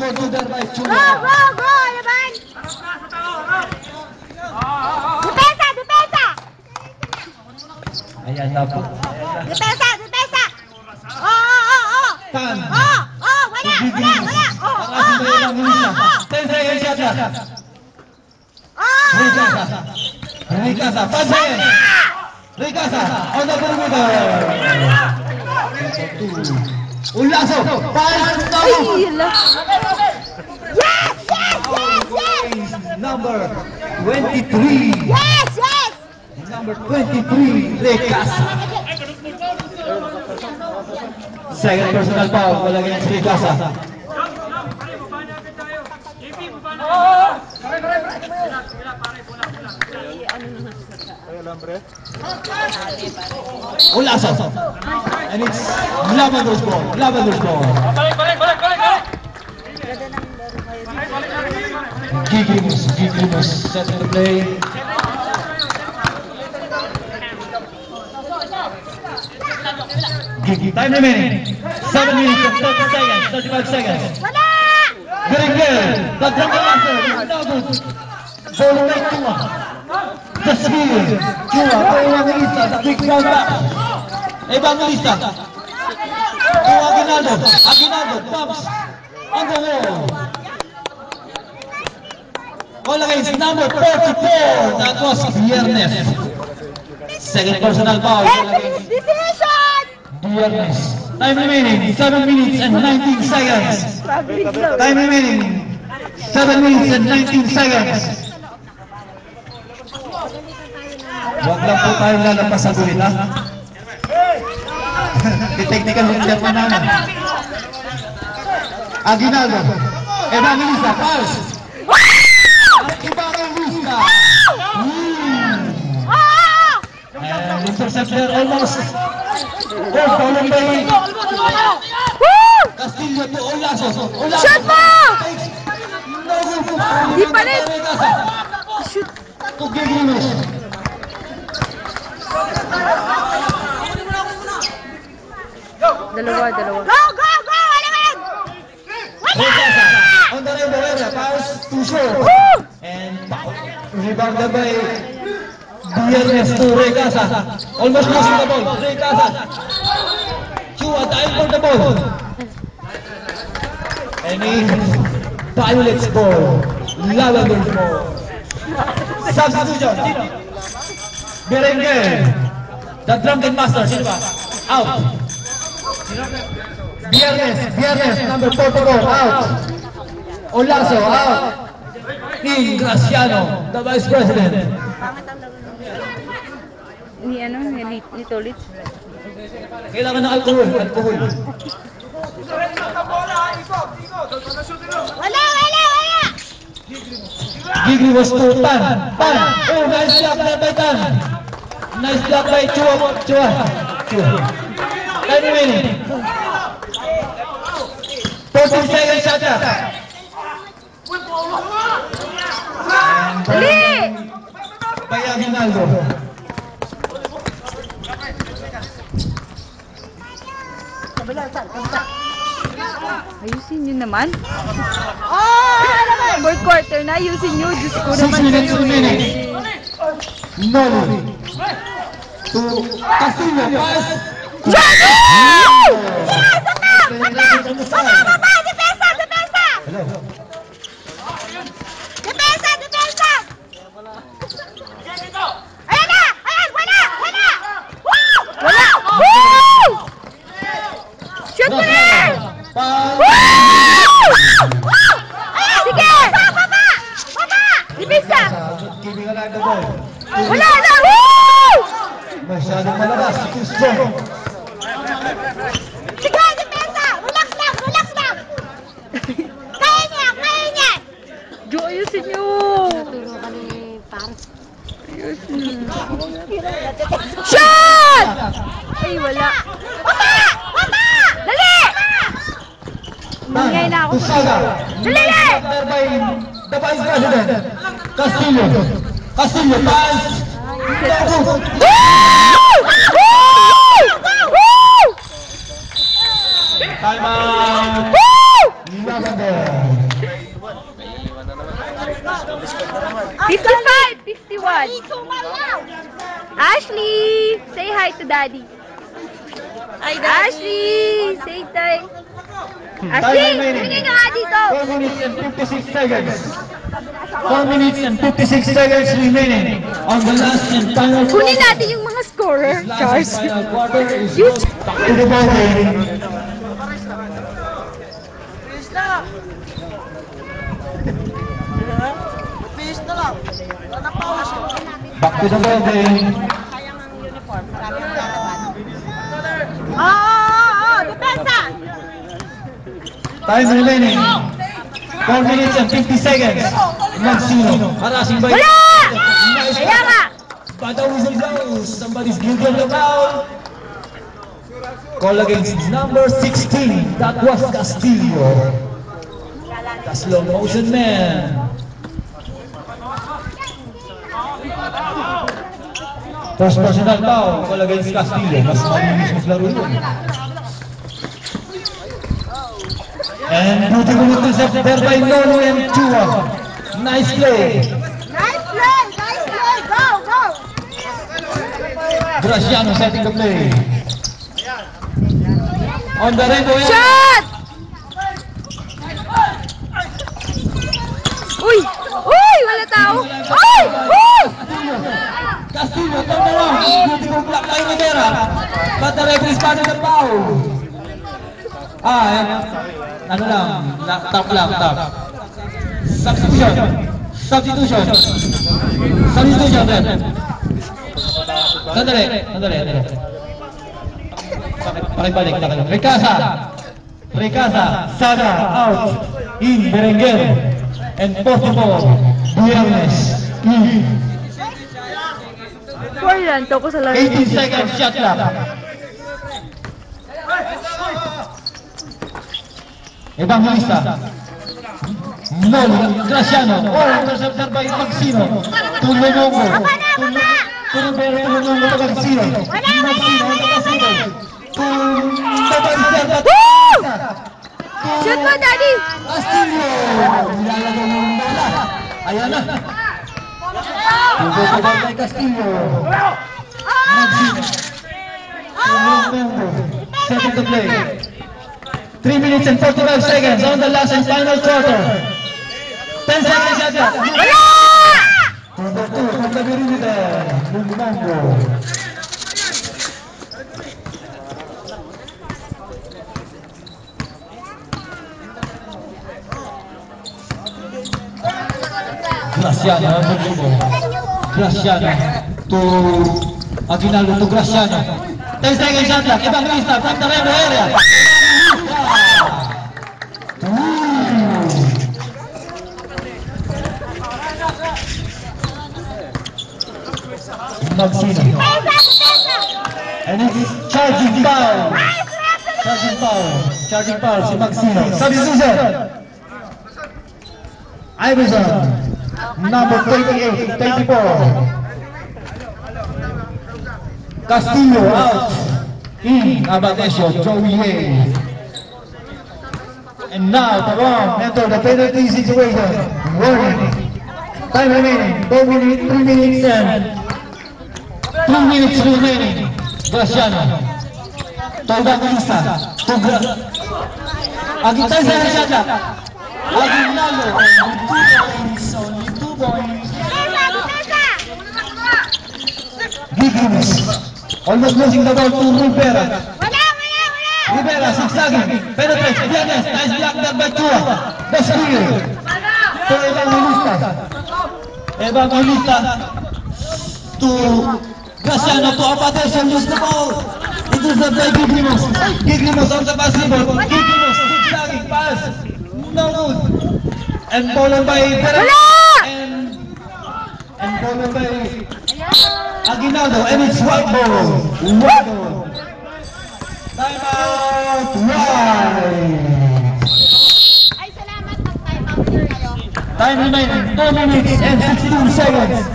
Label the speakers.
Speaker 1: considered by Chula.
Speaker 2: Go! Laban! Depensa!
Speaker 1: Ayan na po.
Speaker 2: Depensa!
Speaker 1: Tan.
Speaker 2: Wala!
Speaker 1: 10 seconds yata. Ricasa, 5 seconds. Ricasa, on the perimeter. Ulaso, 5
Speaker 2: Yes!
Speaker 1: Number 23.
Speaker 2: Yes!
Speaker 1: Number 23, Ricasa. Second personal foul, wala ganyan si Ricasa. Ulaso. And it's Labander's ball. Gigimus setting the play. Time remaining. 7 minutes and 30 seconds, 35 seconds. Very good. The drunken master is now good. Ball by Tua. The speed. Tua, Evangelista, the big round back. Evangelista. Tua Aguinaldo. Bumps on the wall. Ball against number 44. That was Viernes. Second personal foul. Viernes. Time remaining 7 minutes and 19 seconds. Time remaining 7 minutes and 19 seconds. Huwag lang po tayo lalapas sa gulit, ha? Technical yung chairman namin. Aguinaldo. Evangelista. Pass. Evangelista. And interceptor almost. Falling by Castillo to Olaso.
Speaker 2: Shoot mo! Di pa rin! Shoot!
Speaker 1: To Gigimus.
Speaker 2: Dalawa. Go!
Speaker 1: On the rim, pass too short. And rebounded by Viernes to Ricasa. Almost losing the ball. Ricasa. Chua dying for the ball. And Violet's ball. Lavander's ball. Substitution. Sino? Berenguer. The drunken master. Sino ba? Out. Viernes. Number 44. Out. Olaso. Out. Ingraciano. The vice president.
Speaker 2: Ni Tolit.
Speaker 1: Kailangan ng alcohol.
Speaker 2: Wala!
Speaker 1: Gigi was to Tan. Oh, nice block by Tan. Nice block by Chua. Time remaining. 14 seconds shot.
Speaker 2: Dali!
Speaker 1: By Aguinaldo.
Speaker 2: Ayusin nyo naman. Fourth quarter na, ayusin nyo. Diyos ko
Speaker 1: 6
Speaker 2: naman.
Speaker 1: minutes remaining. Noli. To Castillo. Pass.
Speaker 2: Johnny! Baba! Depensa!
Speaker 1: Hello.
Speaker 2: Depensa! Ayan na! Wala! Woo! Shoot mo na! Ayan, sige! Baba! Depensa!
Speaker 1: Giving alive the ball.
Speaker 2: Wala! Woo!
Speaker 1: Masyadong malabas. Too strong.
Speaker 2: Sige, depensa! Relax lang! Kaya niya! Jo, ayusin nyo! Naturo ka ni Paris. Ayusin. Shot! Ay, wala. Wapa! Dali! Mangay na ako. Dali!
Speaker 1: By the vice president. Castillo. Pass. Time out. Lavender.
Speaker 2: 55, 51. Ashley, say hi to daddy. Hi, Ashley, say hi. Ashley, tingin ka nga dito.
Speaker 1: 4 minutes and 56 seconds. 4 minutes and 56 seconds remaining on the last and final quarter.
Speaker 2: Kunin natin yung mga scorer, Charles.
Speaker 1: Final quarter is back to the ball game. Back to the ball game.
Speaker 2: Depensa!
Speaker 1: Time remaining. 4 minutes and 50 seconds. Magsino. Harassing by...
Speaker 2: Wala! Kaya nga!
Speaker 1: But the whistle blows. Somebody's guilty of the foul. Call against number 16. That was Castillo. The slow motion man. First personal foul. Call against Castillo. Mas malinis mas laro yun. And beautiful intercept there by Lolo and Chua. Nice play.
Speaker 2: Nice play! Nice play! Go! Go!
Speaker 1: Graciano setting the play. On the rainbow.
Speaker 2: Shot! Uy! Uy! Wala tao! Uy! Uy!
Speaker 1: Castillo, turn around. Beautiful block by Rivera. But the referee started the foul. Ano lang, tap lang, tap. Substitution. Substitution. Substitution, Red. Sandali. Pakibalik na kayo. Ricasa, Saga, out. In, Berenguer. And Portimo, Viernes.
Speaker 2: Score yan, to ko sa laro.
Speaker 1: 18 seconds shot clock. Evangelista. Noli, Graciano. Intercepted by Maxino. Tulunongo. Tulunongo to Maxino.
Speaker 2: Woo! Shoot mo, daddy!
Speaker 1: Castillo. Nilalagay mo yung bola. Ayan na. Tulunongo by Castillo. Maxino. Tulunongo. Setting the play. 3 minutes and 45 seconds on the last and final quarter. 10 seconds shot clock.
Speaker 2: Wala!
Speaker 1: Number 2 from the perimeter. Lumbango. Graciano, Graciano to Aguinaldo to Graciano. 10 seconds shot clock. Evangelista from the rainbow area. Maxino. And it's charging foul. Charging foul si Maxino. Substitution. Iverson. Number 28, 24. Castillo out. In Abadesio, Joey Hay. And now Tawam enter the penalty situation. Warning. Time remaining. 4 minutes, 3 minutes and 2 minutes remaining. Graciano. To Evangelista. To Agitay sa Rashada. Aguinaldo. Only 2 points. Gigimus. Almost losing the ball to Rivera. Rivera, zigzagging. Penetrates. Viernes. Nice block there by Chua. The steal. To Evangelista. Evangelista. To Graciano to Abadesio, lose the ball. Intercept by Gigimus. Gigimus on the pass rebound. Gigimus, zigzagging pass. No good. And fallen by and fallen by Aguinaldo. And it's white ball. White ball. Time out. Right.
Speaker 2: Ay, salamat. Mag-time out kayo.
Speaker 1: Time remaining 2 minutes and 62 seconds.